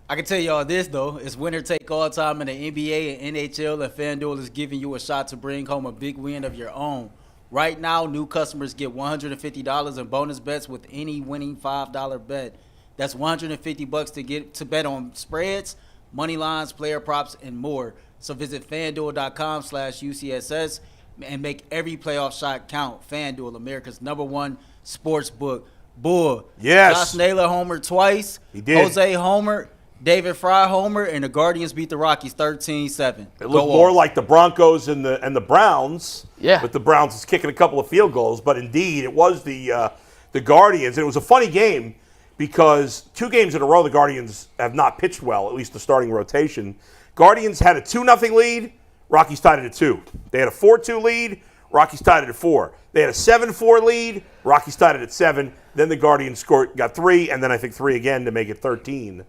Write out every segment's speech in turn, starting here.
I can tell y'all this, though. It's winner take all time in the NBA and NHL, and FanDuel is giving you a shot to bring home a big win of your own. Right now, new customers get $150 in bonus bets with any winning $5 bet. That's $150 to get to bet on spreads, money lines, player props, and more. So visit FanDuel.com/UCSS and make every playoff shot count. FanDuel, America's #1 sports book. Bull. Yes. Josh Naylor homered twice. He did. Jose homered. David Fry homer, and the Guardians beat the Rockies 13-7. It looked more like the Broncos and the Browns. Yeah. With the Browns kicking a couple of field goals, but indeed it was the Guardians. And it was a funny game because 2 games in a row the Guardians have not pitched well, at least the starting rotation. Guardians had a 2-0 lead. Rockies tied it at 2. They had a 4-2 lead. Rockies tied it at 4. They had a 7-4 lead. Rockies tied it at 7. Then the Guardians got 3, and then I think 3 again to make it 13.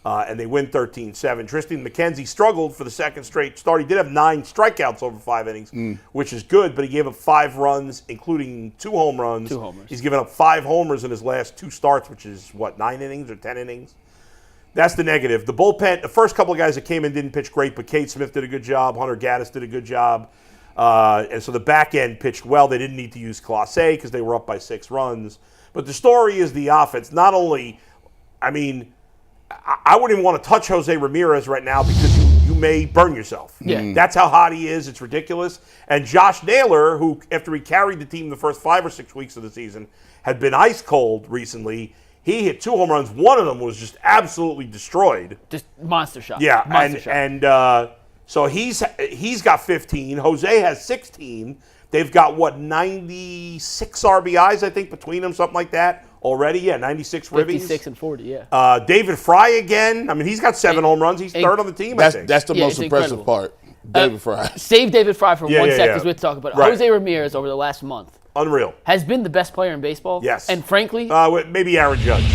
And they win 13-7. Tristan McKenzie struggled for the second straight start. He did have 9 strikeouts over 5 innings, which is good, but he gave up 5 runs, including 2 home runs. 2 homers. He's given up 5 homers in his last 2 starts, which is, 9 innings or 10 innings? That's the negative. The bullpen, the first couple of guys that came in didn't pitch great, but Cade Smith did a good job. Hunter Gaddis did a good job. And so the back end pitched well. They didn't need to use Clase because they were up by 6 runs. But the story is the offense. Not only, I wouldn't even want to touch Jose Ramirez right now because you may burn yourself. Yeah. That's how hot he is. It's ridiculous. And Josh Naylor, who after he carried the team the first 5 or 6 weeks of the season, had been ice cold recently. He hit 2 home runs. One of them was just absolutely destroyed. Just monster shot. Yeah, monster shot. and so he's got 15. Jose has 16. They've got, 96 RBIs, I think, between them, something like that already. Yeah, 96 ribbies. 56 and 40, yeah. David Fry again. He's got 7 home runs. He's third on the team, I think. That's the most it's impressive incredible. part. David Fry. Save David Fry for 1 second because we have to talk about it. Right. Jose Ramirez over the last month Unreal. has been the best player in baseball. Yes. And frankly, Maybe Aaron Judge.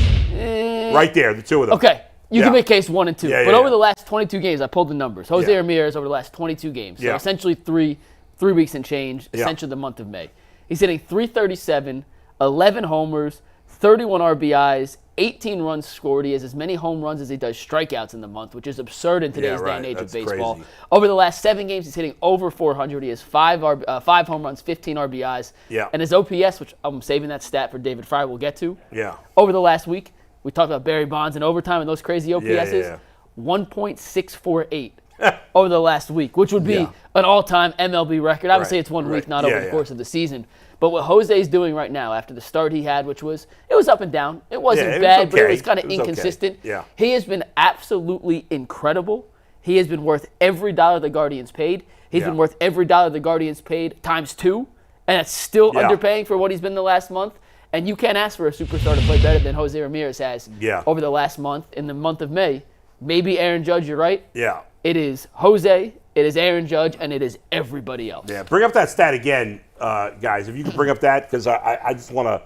Right there, the 2 of them. okay, you can make case 1 and 2. Yeah, but yeah, over yeah. the last 22 games, I pulled the numbers. Jose Yeah. Ramirez over the last 22 games. So Yeah. essentially 3 weeks and change, Yeah. essentially the month of May. He's hitting .337, 11 homers, 31 RBIs, 18 runs scored. He has as many home runs as he does strikeouts in the month, which is absurd in today's day and age That's of baseball. crazy. Over the last 7 games, he's hitting over 400. He has 5 home runs, 15 RBIs. Yeah. And his OPS, which I'm saving that stat for David Fry, we'll get to. Yeah. Over the last week, we talked about Barry Bonds and overtime and those crazy OPSs. Yeah. 1.648 over the last week, which would be an all-time MLB record. Obviously, it's 1 week, not over the course of the season. But what Jose's doing right now, after the start he had, which was up and down. It wasn't it was bad, but it okay. was kind of It was inconsistent. okay. Yeah. He has been absolutely incredible. He has been worth every dollar the Guardians paid. He's been worth every dollar the Guardians paid times 2, and it's still underpaying for what he's been the last month. And you can't ask for a superstar to play better than Jose Ramirez has over the last month. In the month of May, maybe Aaron Judge, you're right. Yeah. It is Jose, it is Aaron Judge, and it is everybody else. Yeah, bring up that stat again, guys. If you could bring up that, because I just want to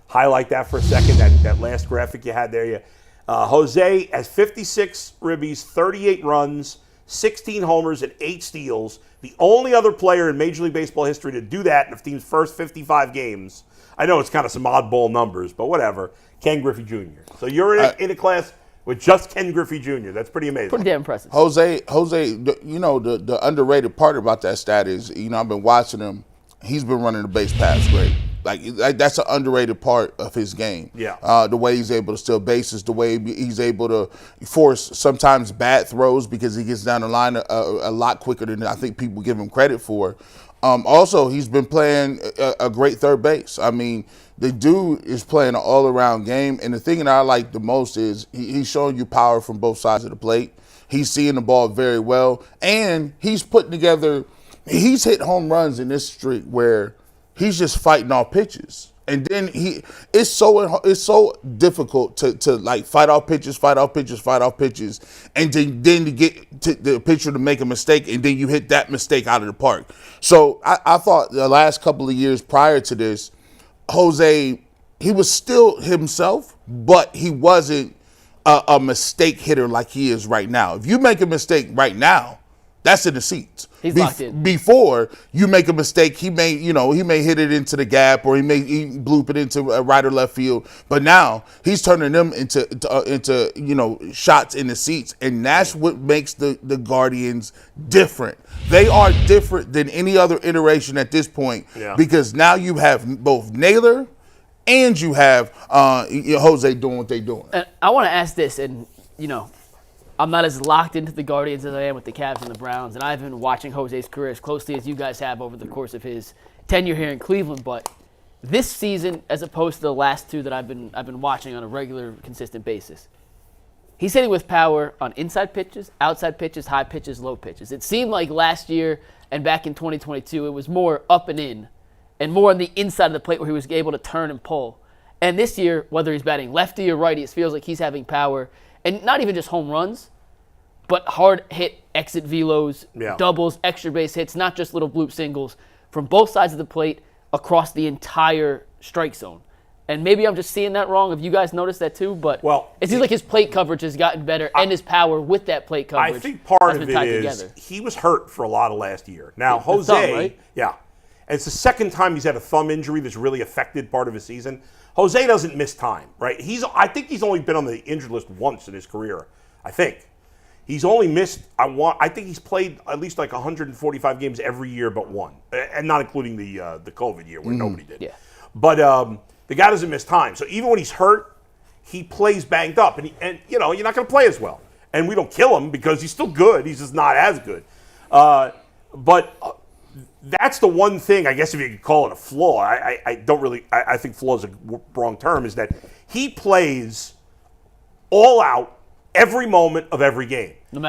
highlight that for a second, that last graphic you had there. Jose has 56 ribbies, 38 runs, 16 homers, and 8 steals. The only other player in Major League Baseball history to do that in the team's first 55 games. I know it's kind of some oddball numbers, but whatever. Ken Griffey Jr. So you're in a class with just Ken Griffey Jr. That's pretty amazing. Pretty damn impressive. Jose, the underrated part about that stat is, I've been watching him. He's been running the base paths great. Like that's an underrated part of his game. Yeah. The way he's able to steal bases, the way he's able to force sometimes bad throws because he gets down the line a lot quicker than I think people give him credit for. Also, he's been playing a great third base. The dude is playing an all-around game, and the thing that I like the most is he's showing you power from both sides of the plate. He's seeing the ball very well, and he's putting together – he's hit home runs in this streak where he's just fighting off pitches. And then it's so difficult to like fight off pitches, and then to get to the pitcher to make a mistake, and then you hit that mistake out of the park. So I thought the last couple of years prior to this, Jose, he was still himself, but he wasn't a mistake hitter like he is right now. If you make a mistake right now, That's in the seats. He's locked in. Before you make a mistake, he may hit it into the gap, or he bloop it into right or left field. But now he's turning them into shots in the seats, and that's what makes the Guardians different. They are different than any other iteration at this point, because now you have both Naylor and you have Jose doing what they're doing. And I want to ask this, and I'm not as locked into the Guardians as I am with the Cavs and the Browns, and I've been watching Jose's career as closely as you guys have over the course of his tenure here in Cleveland. But this season, as opposed to the last two that I've been watching on a regular, consistent basis, he's hitting with power on inside pitches, outside pitches, high pitches, low pitches. It seemed like last year and back in 2022, it was more up and in, and more on the inside of the plate where he was able to turn and pull. And this year, whether he's batting lefty or righty, it feels like he's having power. And not even just home runs, but hard hit exit velos, doubles, extra base hits, not just little bloop singles, from both sides of the plate across the entire strike zone. And maybe I'm just seeing that wrong. Have you guys noticed that too? But it seems like his plate coverage has gotten better, and his power with that plate coverage. I think part of it is together. He was hurt for a lot of last year. Now, Jose, thumb, right? And it's the second time he's had a thumb injury that's really affected part of his season. Jose doesn't miss time, right? I think he's only been on the injured list once in his career. I think he's only missed. I think he's played at least like 145 games every year, but one, and not including the COVID year where nobody did. Yeah. But the guy doesn't miss time, so even when he's hurt, he plays banged up, and you're not going to play as well. And we don't kill him because he's still good. He's just not as good. But that's the one thing, I guess, if you could call it a flaw. I think flaw is a wrong term. Is that he plays all out every moment of every game, no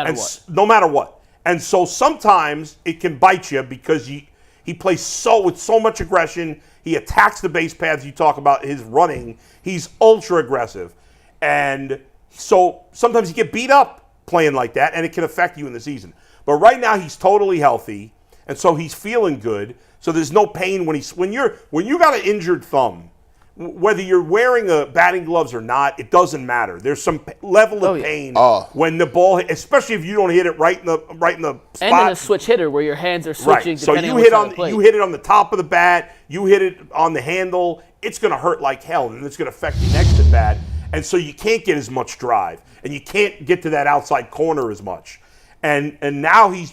matter what. And so sometimes it can bite you because he plays with so much aggression. He attacks the base paths. You talk about his running. He's ultra aggressive, and so sometimes you get beat up playing like that, and it can affect you in the season. But right now he's totally healthy. And so he's feeling good. So there's no pain when you got an injured thumb, whether you're wearing batting gloves or not, it doesn't matter. There's some level of pain when the ball, especially if you don't hit it right in the spot. And in a switch hitter where your hands are switching. Right. So you hit it on the top of the bat, you hit it on the handle. It's going to hurt like hell, and it's going to affect the next at bat. And so you can't get as much drive, and you can't get to that outside corner as much. And now he's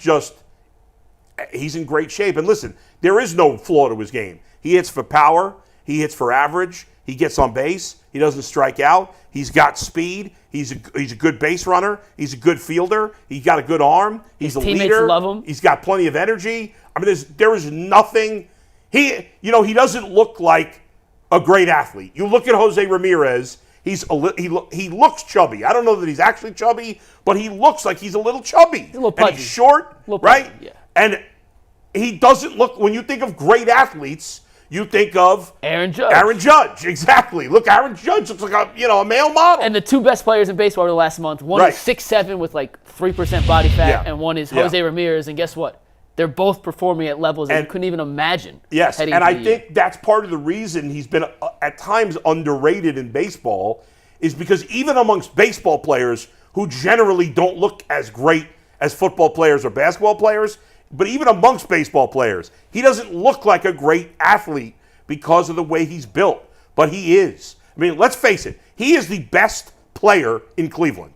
in great shape. And listen, there is no flaw to his game. He hits for power. He hits for average. He gets on base. He doesn't strike out. He's got speed. He's a good base runner. He's a good fielder. He's got a good arm. He's a leader. Teammates love him. He's got plenty of energy. I mean, there is nothing. He doesn't look like a great athlete. You look at Jose Ramirez. He looks chubby. I don't know that he's actually chubby, but he looks like he's a little chubby. He's a little pudgy. And he's short, right? Yeah. And he doesn't look, when you think of great athletes, you think of Aaron Judge. Aaron Judge, exactly. Look, Aaron Judge looks like a male model. And the two best players in baseball over the last month, one is 6'7" with like 3% body fat, and one is Jose Ramirez. And guess what? They're both performing at levels that you couldn't even imagine. Yes, and I think that's part of the reason he's been at times underrated in baseball, is because even amongst baseball players who generally don't look as great as football players or basketball players, but even amongst baseball players, he doesn't look like a great athlete because of the way he's built. But he is. I mean, let's face it. He is the best player in Cleveland.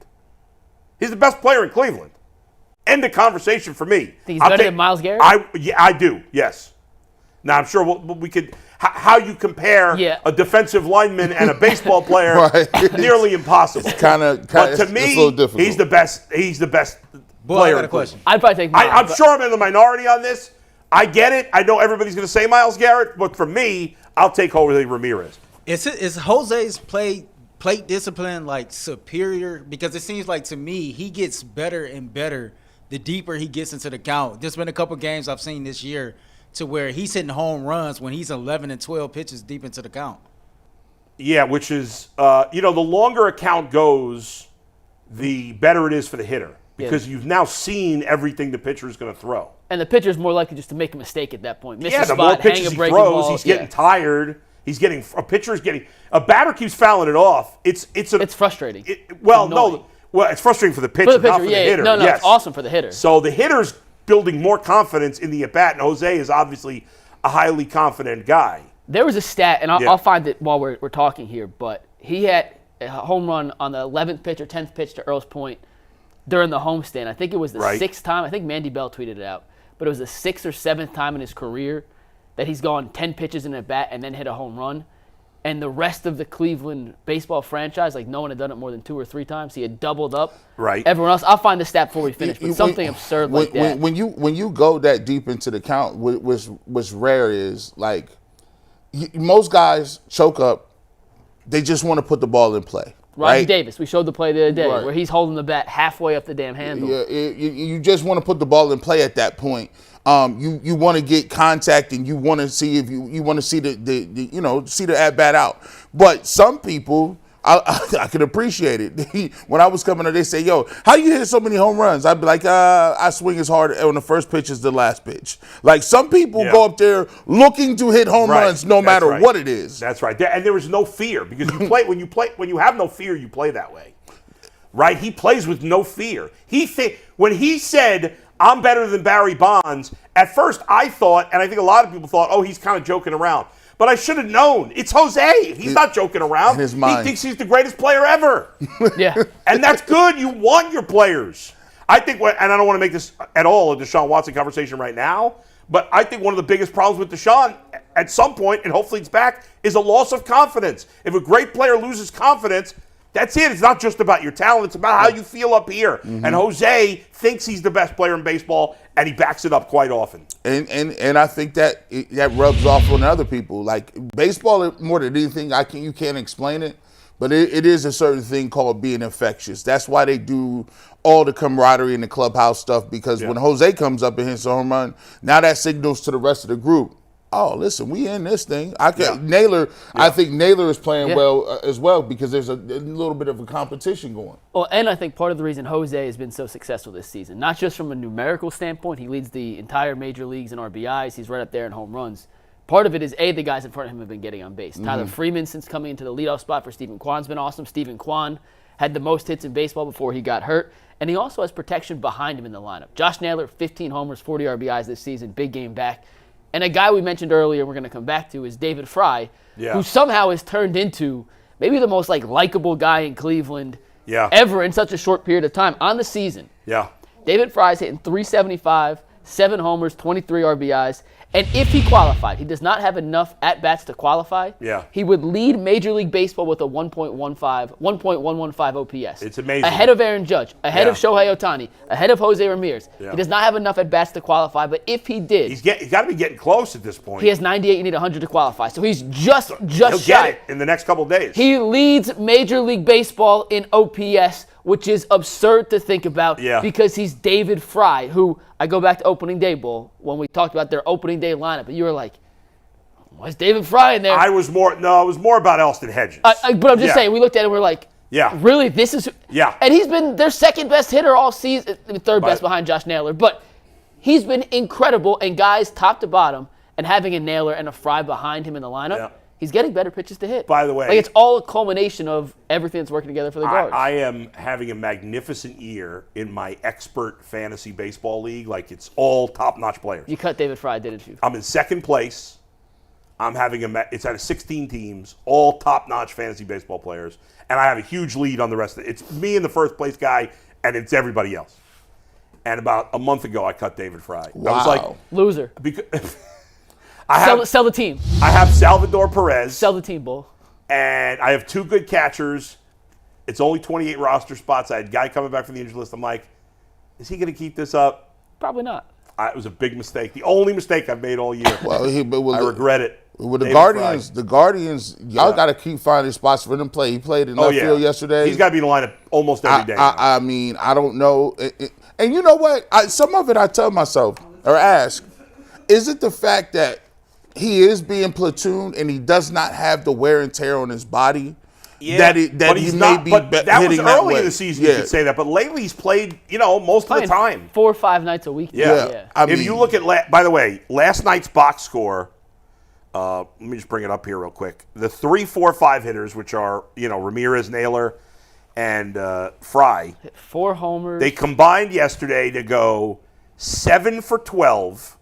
He's the best player in Cleveland. End of conversation for me. Think he's better than Myles Garrett? I do, yes. Now, I'm sure we could... How you compare a defensive lineman and a baseball player, nearly impossible. It's kind of But to me, he's the best. He's the best player. I got a question. I'd probably take Myles. I'm sure I'm in the minority on this. I get it. I know everybody's going to say Myles Garrett, but for me, I'll take Jose Ramirez. Is Jose's plate discipline like superior? Because it seems like to me he gets better and better the deeper he gets into the count. There's been a couple games I've seen this year to where he's hitting home runs when he's 11 and 12 pitches deep into the count. Yeah, which is, the longer a count goes, the better it is for the hitter. Because you've now seen everything the pitcher is going to throw. And the pitcher's more likely just to make a mistake at that point. Miss a the spot, more hang pitches a he breaking throws, ball. he's getting tired. A batter keeps fouling it off. It's frustrating. It's frustrating for the pitcher, not for the hitter. No, it's awesome for the hitter. So the hitter's building more confidence in the at-bat, and Jose is obviously a highly confident guy. There was a stat, and I'll find it while we're talking here, but he had a home run on the 11th pitch or 10th pitch to Earl's point during the homestand. I think it was the 6th time. I think Mandy Bell tweeted it out. But it was the 6th or 7th time in his career that he's gone 10 pitches in a bat and then hit a home run. And the rest of the Cleveland baseball franchise, like no one had done it more than 2 or 3 times. He had doubled up. Right. Everyone else, I'll find the stat before we finish, but something absurd like that. When you go that deep into the count, what's rare is, like, most guys choke up. They just want to put the ball in play. Rodney right? Davis, we showed the play the other day where he's holding the bat halfway up the damn handle. Yeah, you just want to put the ball in play at that point. You want to get contact and you want to see if you want to see the at bat out. But some people, I could appreciate it. When I was coming up, they say, "Yo, how do you hit so many home runs?" I'd be like, "I swing as hard on the first pitch as the last pitch." Like some people go up there looking to hit home runs no matter what it is. That's right. And there was no fear because you play when you have no fear, you play that way. Right? He plays with no fear. When he said, "I'm better than Barry Bonds," at first I thought, and I think a lot of people thought, "Oh, he's kind of joking around." But I should have known. It's Jose. He's not joking around. In his mind. He thinks he's the greatest player ever. Yeah. And that's good. You want your players. I think, and I don't want to make this at all a Deshaun Watson conversation right now, but I think one of the biggest problems with Deshaun at some point, and hopefully it's back, is a loss of confidence. If a great player loses confidence, that's it. It's not just about your talent. It's about how you feel up here. Mm-hmm. And Jose thinks he's the best player in baseball, and he backs it up quite often. And I think that rubs off on other people. Like baseball, more than anything, you can't explain it, but it is a certain thing called being infectious. That's why they do all the camaraderie in the clubhouse stuff, because when Jose comes up and hits a home run, now that signals to the rest of the group, oh, listen, we in this thing. Naylor, I think Naylor is playing well as well because there's a little bit of a competition going. Well, and I think part of the reason Jose has been so successful this season, not just from a numerical standpoint, he leads the entire major leagues in RBIs. He's right up there in home runs. Part of it is, the guys in front of him have been getting on base. Tyler Freeman, since coming into the leadoff spot for Stephen Kwan's been awesome. Stephen Kwan had the most hits in baseball before he got hurt. And he also has protection behind him in the lineup. Josh Naylor, 15 homers, 40 RBIs this season, big game back. And a guy we mentioned earlier, we're going to come back to, is David Fry, who somehow has turned into maybe the most likable guy in Cleveland ever in such a short period of time on the season. Yeah. David Fry's hitting .375, 7 homers, 23 RBIs. And if he qualified, he does not have enough at-bats to qualify. Yeah. He would lead Major League Baseball with a 1.115 OPS. It's amazing. Ahead of Aaron Judge, ahead of Shohei Ohtani, ahead of Jose Ramirez. Yeah. He does not have enough at-bats to qualify, but if he did... He's got to be getting close at this point. He has 98, you need 100 to qualify. So he's just He'll shy. Get it in the next couple of days. He leads Major League Baseball in OPS, which is absurd to think about because he's David Fry, who... I go back to opening day, Bull, when we talked about their opening day lineup, and you were like, why's David Fry in there? It was more about Elston Hedges. But I'm just saying, we looked at it and we're like, really, this is... Yeah. And he's been their second best hitter all season, third best behind Josh Naylor, but he's been incredible, and guys top to bottom, and having a Naylor and a Fry behind him in the lineup, he's getting better pitches to hit. By the way... Like, it's all a culmination of everything that's working together for the guards. I am having a magnificent year in my expert fantasy baseball league. Like, it's all top-notch players. You cut David Fry, didn't you? I'm in second place. It's out of 16 teams, all top-notch fantasy baseball players. And I have a huge lead on the rest of it. It's me and the first-place guy, and it's everybody else. And about a month ago, I cut David Fry. Wow. I was like... Loser. Because... Sell the team. I have Salvador Perez. Sell the team, Bull. And I have 2 good catchers. It's only 28 roster spots. I had a guy coming back from the injury list. I'm like, is he going to keep this up? Probably not. It was a big mistake. The only mistake I've made all year. I regret it. With the Guardians, y'all got to keep finding spots for them to play. He played in left field yesterday. He's got to be in the lineup almost every day. I mean, I don't know. And you know what? Some of it I tell myself or ask, is it the fact that he is being platooned and he does not have the wear and tear on his body that he may be hitting that way? That was early in the season, you could say that. But lately he's played, most of the time. 4 or 5 nights a week. Yeah. If you look at, by the way, last night's box score, let me just bring it up here real quick. The 3, 4, 5 hitters, which are, Ramirez, Naylor, and Fry. 4 homers. They combined yesterday to go 7 for 12,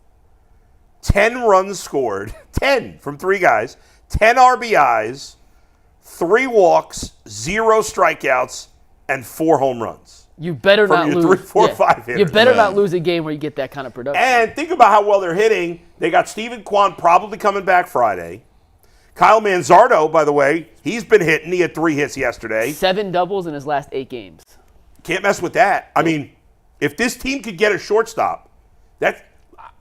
10 runs scored, 10 from 3 guys, 10 RBIs, 3 walks, 0 strikeouts, and 4 home runs. You better From not your lose. 3, 4, 5 hitters. You better not lose a game where you get that kind of production. And think about how well they're hitting. They got Steven Kwan probably coming back Friday. Kyle Manzardo, by the way, he's been hitting. He had 3 hits yesterday. 7 doubles in his last 8 games. Can't mess with that. I mean, if this team could get a shortstop,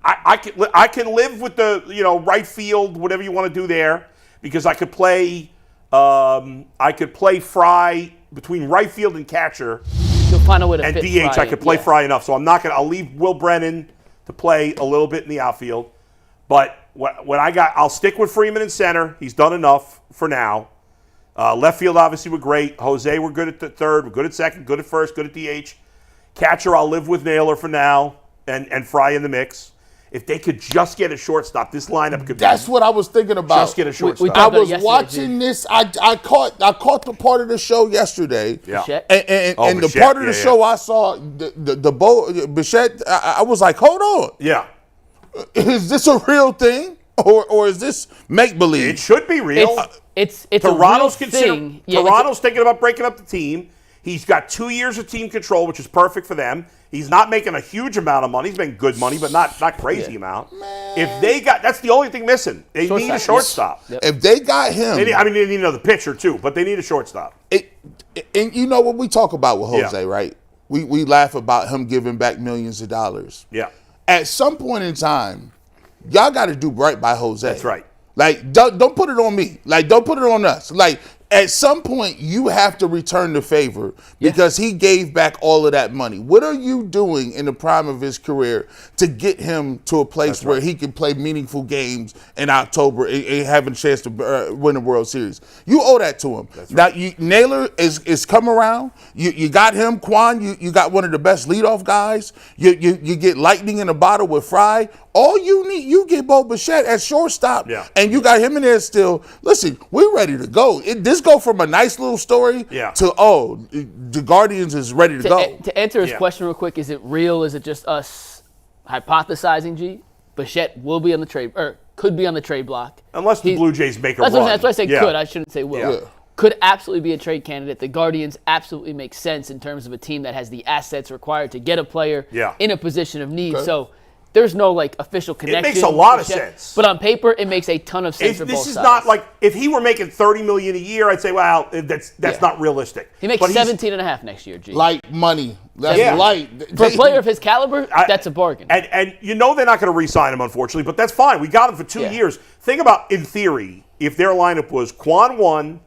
I can live with the right field, whatever you want to do there, because I could play Fry between right field and catcher. You'll find a way to And fit DH, Fry I could play in. Fry enough, so I'll leave Will Brennan to play a little bit in the outfield. But I'll stick with Freeman in center. He's done enough for now. Left field, obviously, we're great. Jose, we're good at the third. We're good at second, good at first, good at DH. Catcher, I'll live with Naylor for now, and Fry in the mix. If they could just get a shortstop, this lineup could That's what I was thinking about. just get a shortstop. we I talked about was it yesterday, watching Jim. this. I caught the part of the show yesterday. Yeah. Bichette? And the Bichette, part of the yeah, show I saw, the Bichette, I was like, hold on. Yeah. Is this a real thing? Or is this make-believe? It should be real. It's Toronto's a real thing. Yeah, Toronto's thinking about breaking up the team. He's got 2 years of team control, which is perfect for them. He's not making a huge amount of money. He's making good money, but not crazy amount. If they got, that's the only thing missing. They need a shortstop. Yep. If they got him, They need another pitcher too, but they need a shortstop. and you know what we talk about with Jose, Yeah. right? We laugh about him giving back millions of dollars. Yeah, At some point in time, y'all got to do right by Jose. that's right. Like, don't put it on me. Like, don't put it on us. Like, at some point, you have to return the favor because he gave back all of that money. What are you doing in the prime of his career to get him to a place where he can play meaningful games in October and have a chance to win the World Series? You owe that to him. Now, Naylor is come around. You got him, Quan. You got one of the best leadoff guys. You get lightning in a bottle with Fry. All you need, you get Bo Bichette at shortstop, and you got him in there still. Listen, we're ready to go. This go from a nice little story to, the Guardians is ready to go. To answer his question real quick, is it real? Is it just us hypothesizing, G? Bichette will be on the trade, or could be on the trade block. Unless the Blue Jays make a That's run. what I said could. I shouldn't say will. Yeah. Could absolutely be a trade candidate. The Guardians absolutely make sense in terms of a team that has the assets required to get a player in a position of need. So there's no official connection. It makes a lot of sense. But on paper, it makes a ton of sense for both sides. This is not like, if he were making $30 million a year, I'd say, well, that's not realistic. He makes 17.5 next year, G. Light money. That's light. For a player of his caliber, that's a bargain. And they're not going to re-sign him, unfortunately, but that's fine. We got him for 2 years. Think about, in theory, if their lineup was Quan 1,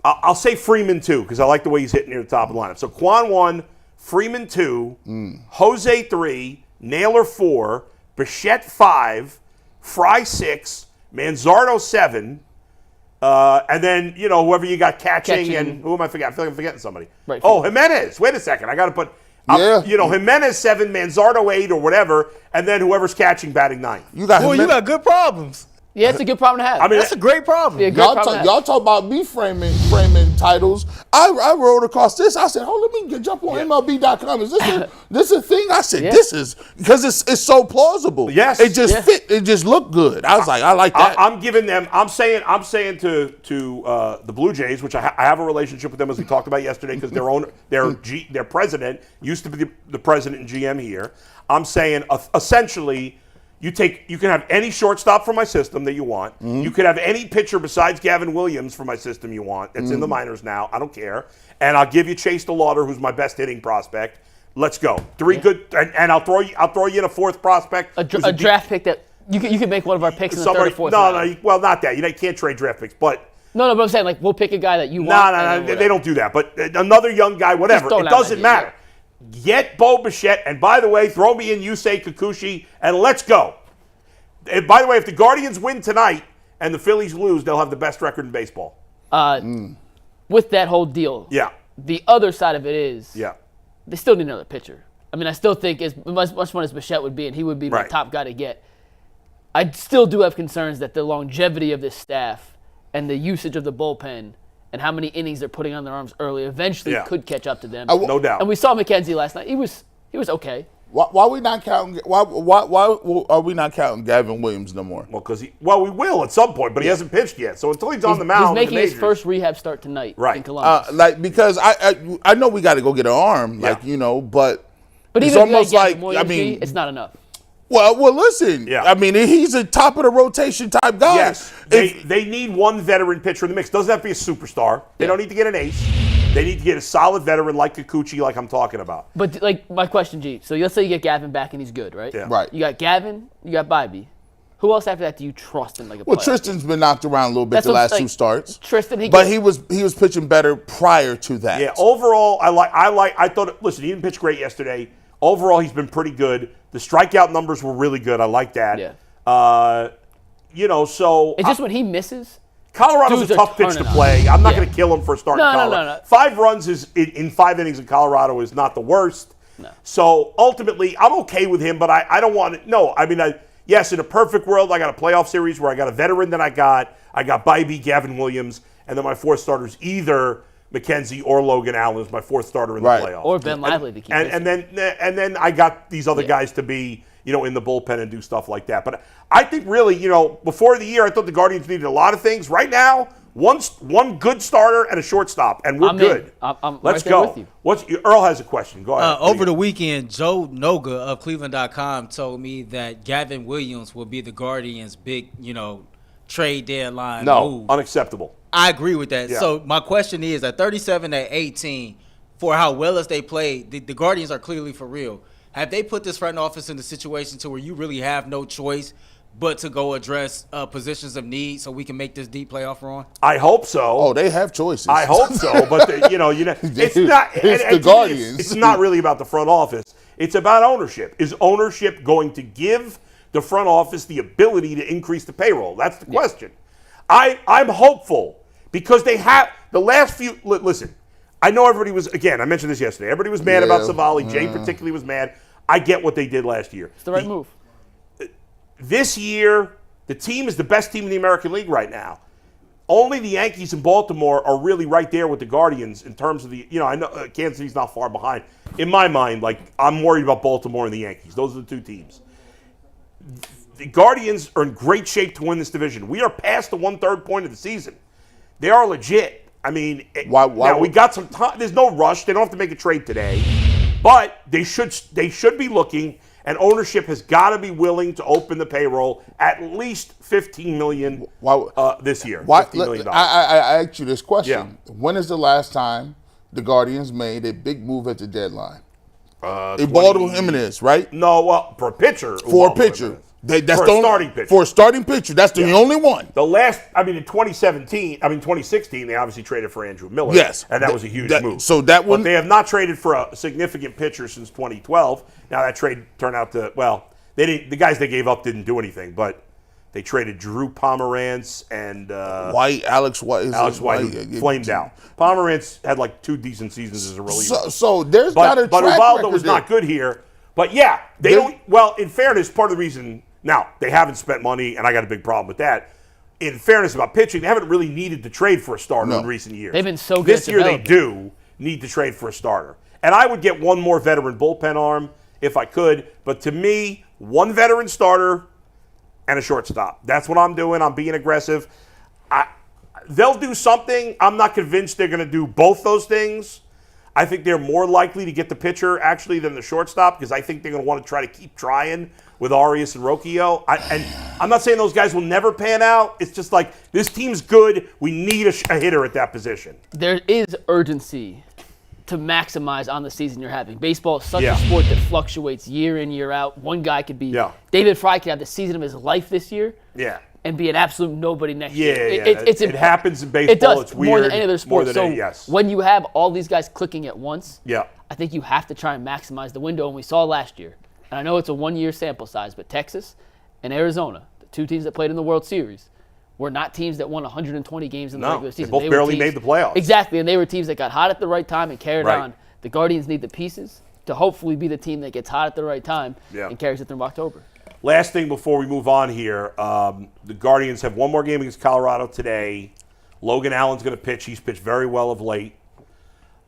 I'll say Freeman 2, because I like the way he's hitting near the top of the lineup. So Quan 1, Freeman 2, Jose 3, Naylor 4, Bichette 5, Fry 6, Manzardo 7, and then, whoever you got catching, and who am I forgetting? I feel like I'm forgetting somebody. Right. Jimenez. Wait a second. I got to put, Jimenez 7, Manzardo 8 or whatever, and then whoever's catching batting 9. You got good problems. Yeah, it's a good problem to have. I mean, That's a great problem. Yeah, y'all talk about me framing titles. I rolled across this. I said, let me jump on MLB.com. Is this a thing? I said, this is, because it's so plausible. Yes. It just fit. It just looked good. I was like, I like that. I'm giving them. I'm saying to the Blue Jays, which I have a relationship with them, as we talked about yesterday, because their president used to be the president and GM here. I'm saying essentially, you can have any shortstop from my system that you want. You could have any pitcher besides Gavin Williams from my system you want. It's in the minors now. I don't care. And I'll give you Chase DeLauder, who's my best hitting prospect. Let's go. 3 good, and I'll throw you in a 4th prospect. A draft pick that you could make one of our picks in the 3rd or 4th round. No, well, not that. You can't trade draft picks, but. No, but I'm saying we'll pick a guy that you want. No, they don't do that. But another young guy, whatever. It doesn't matter. Get Bo Bichette, and by the way, throw me in Yusei Kikuchi, and let's go. And by the way, if the Guardians win tonight and the Phillies lose, they'll have the best record in baseball. With that whole deal. Yeah. The other side of it is they still need another pitcher. I mean, I still think as much fun as Bichette would be, and he would be the top guy to get, I still do have concerns that the longevity of this staff and the usage of the bullpen and how many innings they're putting on their arms early eventually could catch up to them. No doubt. And we saw McKenzie last night. He was okay. Why we not counting? Why are we not counting Gavin Williams no more? Well, because we will at some point, but he hasn't pitched yet. So until he's on the mound, he's making his first rehab start tonight in Columbus. Because I know we got to go get an arm, but But it's even almost like it's not enough. Well, listen. Yeah. I mean, he's a top of the rotation type guy. Yes. They need one veteran pitcher in the mix. Doesn't have to be a superstar. They don't need to get an ace. They need to get a solid veteran like Kikuchi, like I'm talking about. But like my question, G. So let's say you get Gavin back and he's good, right? Yeah. Right. You got Gavin. You got Bybee. Who else after that do you trust in like a Well, playoff Tristan's been knocked around a little bit the last two starts. Tristan, but he was pitching better prior to that. Yeah. Overall, I thought. Listen, he didn't pitch great yesterday. Overall, he's been pretty good. The strikeout numbers were really good. I like that. Yeah. So it's just when he misses. Colorado's a tough pitch to play. I'm not going to kill him for starting Colorado. No. 5 runs in 5 innings in Colorado is not the worst. No. So ultimately, I'm okay with him, but I don't want to. No, I mean, yes, in a perfect world, I got a playoff series where I got a veteran that I got Bybee, Gavin Williams, and then my 4th starter's either McKenzie or Logan Allen is my 4th starter in the playoffs. Or Ben Lively to keep and then I got these other guys to be, in the bullpen and do stuff like that. But I think really, before the year, I thought the Guardians needed a lot of things. Right now, one good starter and a shortstop, and we're good. I'm Let's right go. With you. Earl has a question. Go ahead. Over the weekend, Joe Noga of Cleveland.com told me that Gavin Williams will be the Guardians' big, trade deadline move. Unacceptable. I agree with that. Yeah. So my question is, at 37-18, for how well as they played, the Guardians are clearly for real. Have they put this front office in a situation to where you really have no choice but to go address positions of need so we can make this deep playoff run? I hope so. Oh, they have choices. I hope so, but it's not. It's the Guardians. It's not really about the front office. It's about ownership. Is ownership going to give the front office the ability to increase the payroll? That's the question. I'm hopeful because they have the last few. Listen, I know everybody was, again, I mentioned this yesterday. Everybody was mad about Savali. Jay particularly was mad. I get what they did last year. It's the right move. This year, the team is the best team in the American League right now. Only the Yankees and Baltimore are really right there with the Guardians in terms of the, I know Kansas City's not far behind. In my mind, I'm worried about Baltimore and the Yankees. Those are the 2 teams. The Guardians are in great shape to win this division. We are past the 1/3 point of the season. They are legit. I mean, we got some time. There's no rush. They don't have to make a trade today. But they should be looking, and ownership has got to be willing to open the payroll at least $15 million this year. $15 million. I asked you this question. Yeah. When is the last time the Guardians made a big move at the deadline? Ubaldo Jimenez, right? No, well, for a pitcher. For a pitcher. That's for a starting pitcher. For a starting pitcher. That's the only one. The last, in 2016, they obviously traded for Andrew Miller. Yes. And that was a huge move. So that one. But they have not traded for a significant pitcher since 2012. Now that trade turned out to, the guys they gave up didn't do anything, but they traded Drew Pomerantz and Alex White. Alex White flamed out. Pomerantz had 2 decent seasons as a reliever. So there's not a track But Ubaldo record was there. not good here. But yeah, they don't. Well, in fairness, part of the reason now they haven't spent money, and I got a big problem with that. In fairness about pitching, they haven't really needed to trade for a starter in recent years. They've been so good. This year they do need to trade for a starter, and I would get one more veteran bullpen arm if I could. But to me, one veteran starter and a shortstop. That's what I'm doing. I'm being aggressive. They'll do something. I'm not convinced they're going to do both those things. I think they're more likely to get the pitcher actually than the shortstop because I think they're going to want to try to keep trying with Arias and Rocchio. And I'm not saying those guys will never pan out. It's just this team's good. We need a hitter at that position. There is urgency to maximize on the season you're having. Baseball is such a sport that fluctuates year in, year out. One guy could be David Fry could have the season of his life this year. Yeah. And be an absolute nobody next year. It happens in baseball. It does, it's weird. more than any other sport. Yes. When you have all these guys clicking at once, I think you have to try and maximize the window. And we saw last year, and I know it's a 1-year sample size, but Texas and Arizona, the 2 teams that played in the World Series, were not teams that won 120 games in the regular season. They both barely made the playoffs. Exactly, and they were teams that got hot at the right time and carried on. The Guardians need the pieces to hopefully be the team that gets hot at the right time and carries it through October. Last thing before we move on here, the Guardians have one more game against Colorado today. Logan Allen's going to pitch. He's pitched very well of late.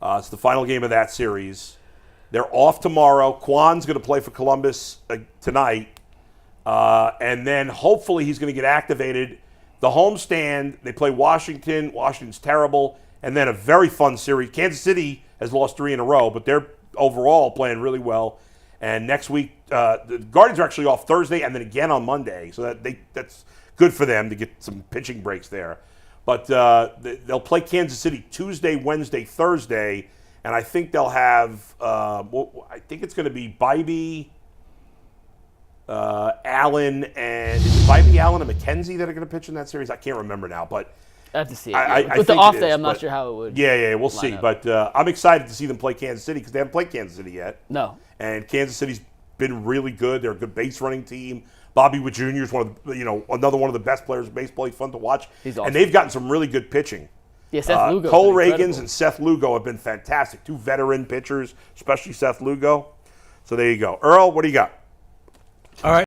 It's the final game of that series. They're off tomorrow. Kwan's going to play for Columbus tonight. And then hopefully he's going to get activated. The homestand, they play Washington. Washington's terrible. And then a very fun series. Kansas City has lost 3 in a row, but they're overall playing really well. And next week, the Guardians are actually off Thursday and then again on Monday. So that's good for them to get some pitching breaks there. But they'll play Kansas City Tuesday, Wednesday, Thursday. And I think they'll have, I think it's going to be Bybee, Allen, and is it Bybee, Allen, and McKenzie that are going to pitch in that series? I can't remember now, but I have to see it. I With the think off it day, is, I'm not but- sure how it would. Yeah, we'll see. up. But I'm excited to see them play Kansas City because they haven't played Kansas City yet. No. And Kansas City's been really good. They're a good base running team. Bobby Witt Jr. is another one of the best players in baseball. He's fun to watch. He's awesome. And they've gotten some really good pitching. Yeah, Seth Lugo. Cole Reagans and Seth Lugo have been fantastic. 2 veteran pitchers, especially Seth Lugo. So there you go. Earl, what do you got? All right.